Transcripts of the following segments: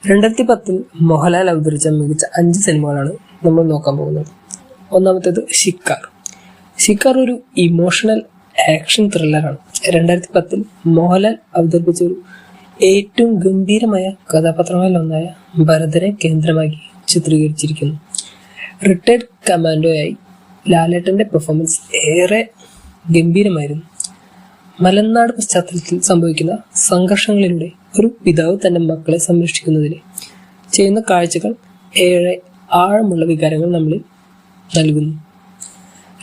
2010 മോഹൻലാൽ അവതരിച്ച മികച്ച 5 സിനിമകളാണ് നമ്മൾ നോക്കാൻ പോകുന്നത്. ഒന്നാമത്തേത് ഷിക്കാർ ഒരു ഇമോഷണൽ ആക്ഷൻ ത്രില്ലറാണ്. 2010 മോഹൻലാൽ അവതരിപ്പിച്ച ഒരു ഏറ്റവും ഗംഭീരമായ കഥാപാത്രങ്ങളിലൊന്നായ ഭരതനെ കേന്ദ്രമാക്കി ചിത്രീകരിച്ചിരിക്കുന്നു. റിട്ടയർഡ് കമാൻഡോയായി ലാലേട്ടന്റെ പെർഫോമൻസ് ഏറെ ഗംഭീരമായിരുന്നു. മലനാട് പശ്ചാത്തലത്തിൽ സംഭവിക്കുന്ന സംഘർഷങ്ങളിലൂടെ ഒരു പിതാവ് തന്റെ മക്കളെ സംരക്ഷിക്കുന്നതിന് ചെയ്യുന്ന കാഴ്ചകൾ ഏറെ ആഴമുള്ള വികാരങ്ങൾ നമ്മളിൽ നൽകുന്നു.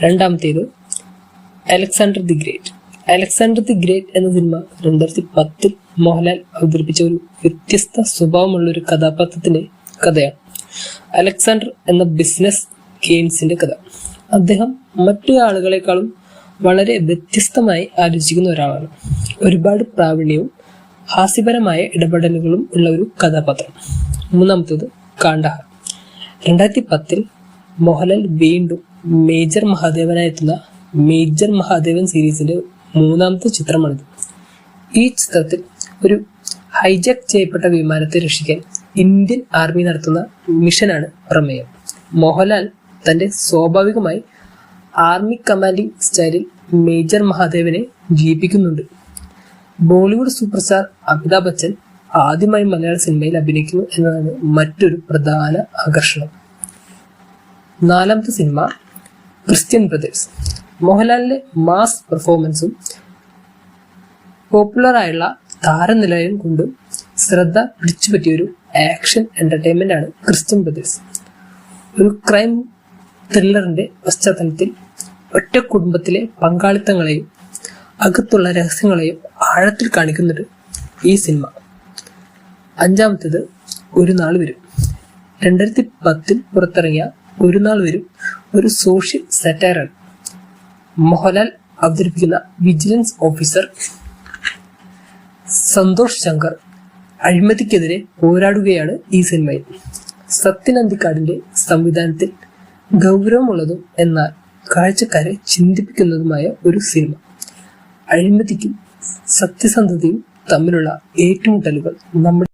രണ്ടാമത്തേത് അലക്സാണ്ടർ ദി ഗ്രേറ്റ് എന്ന സിനിമ 2010 മോഹൻലാൽ അവതരിപ്പിച്ച ഒരു വ്യത്യസ്ത സ്വഭാവമുള്ള ഒരു കഥാപാത്രത്തിന്റെ കഥയാണ്. അലക്സാണ്ടർ എന്ന ബിസിനസ് ഗെയിംസിന്റെ കഥ. അദ്ദേഹം മറ്റു ആളുകളെക്കാളും വളരെ വ്യത്യസ്തമായി ആലോചിക്കുന്ന ഒരാളാണ്. ഒരുപാട് പ്രാവീണ്യവും ഹാസ്യപരമായ ഇടപെടലുകളും ഉള്ള ഒരു കഥാപാത്രം. മൂന്നാമത്തേത് കാണ്ഡഹാർ. 2010 മോഹൻലാൽ വീണ്ടും മേജർ മഹാദേവനായെത്തുന്ന മേജർ മഹാദേവൻ സീരീസിന്റെ 3ാമത്തെ ചിത്രമാണിത്. ഈ ചിത്രത്തിൽ ഒരു ഹൈജാക്ക് ചെയ്യപ്പെട്ട വിമാനത്തെ രക്ഷിക്കാൻ ഇന്ത്യൻ ആർമി നടത്തുന്ന മിഷനാണ് പ്രമേയം. മോഹൻലാൽ തന്റെ സ്വാഭാവികമായി ആർമി കമാൻഡിംഗ് സ്റ്റൈലിൽ മേജർ മഹാദേവനെ ജീവിപ്പിക്കുന്നുണ്ട്. Bollywood super star Amitabh Bachchan ആദ്യമായി മലയാള സിനിമയിൽ അഭിനയിക്കുന്നു എന്നതാണ് മറ്റൊരു പ്രധാന ആകർഷണം. 4ാമത്തെ സിനിമ ക്രിസ്ത്യൻ ബ്രദേഴ്സ്. മോഹൻലാലിന്റെ മാസ് പെർഫോമൻസും പോപ്പുലറായുള്ള താരനിലയം കൊണ്ട് ശ്രദ്ധ പിടിച്ചുപറ്റിയ ഒരു ആക്ഷൻ എന്റർടൈൻമെന്റ് ആണ് ക്രിസ്ത്യൻ ബ്രദേഴ്സ്. ഒരു ക്രൈം ത്രില്ലറിന്റെ പശ്ചാത്തലത്തിൽ ഒറ്റ കുടുംബത്തിലെ പങ്കാളിത്തങ്ങളെയും അകത്തുള്ള രഹസ്യങ്ങളെയും ആഴത്തിൽ കാണിക്കുന്നുണ്ട് ഈ സിനിമ. 5ാമത്തേത് ഒരു നാൾ വരും. 2010 പുറത്തിറങ്ങിയ ഒരു നാൾ വരും ഒരു സോഷ്യൽ സാറ്റയറാണ്. മോഹൻലാൽ അവതരിപ്പിക്കുന്ന വിജിലൻസ് ഓഫീസർ സന്തോഷ് ശങ്കർ അഴിമതിക്കെതിരെ പോരാടുകയാണ് ഈ സിനിമയിൽ. സത്യൻ അന്തിക്കാടിന്റെ സംവിധാനത്തിൽ ഗൗരവമുള്ളതും എന്നാൽ കാഴ്ചക്കാരെ ചിന്തിപ്പിക്കുന്നതുമായ ഒരു സിനിമ. അഴിമതിക്കും സത്യസന്ധതയും തമ്മിലുള്ള ഏറ്റുമുട്ടലുകൾ നമ്മുടെ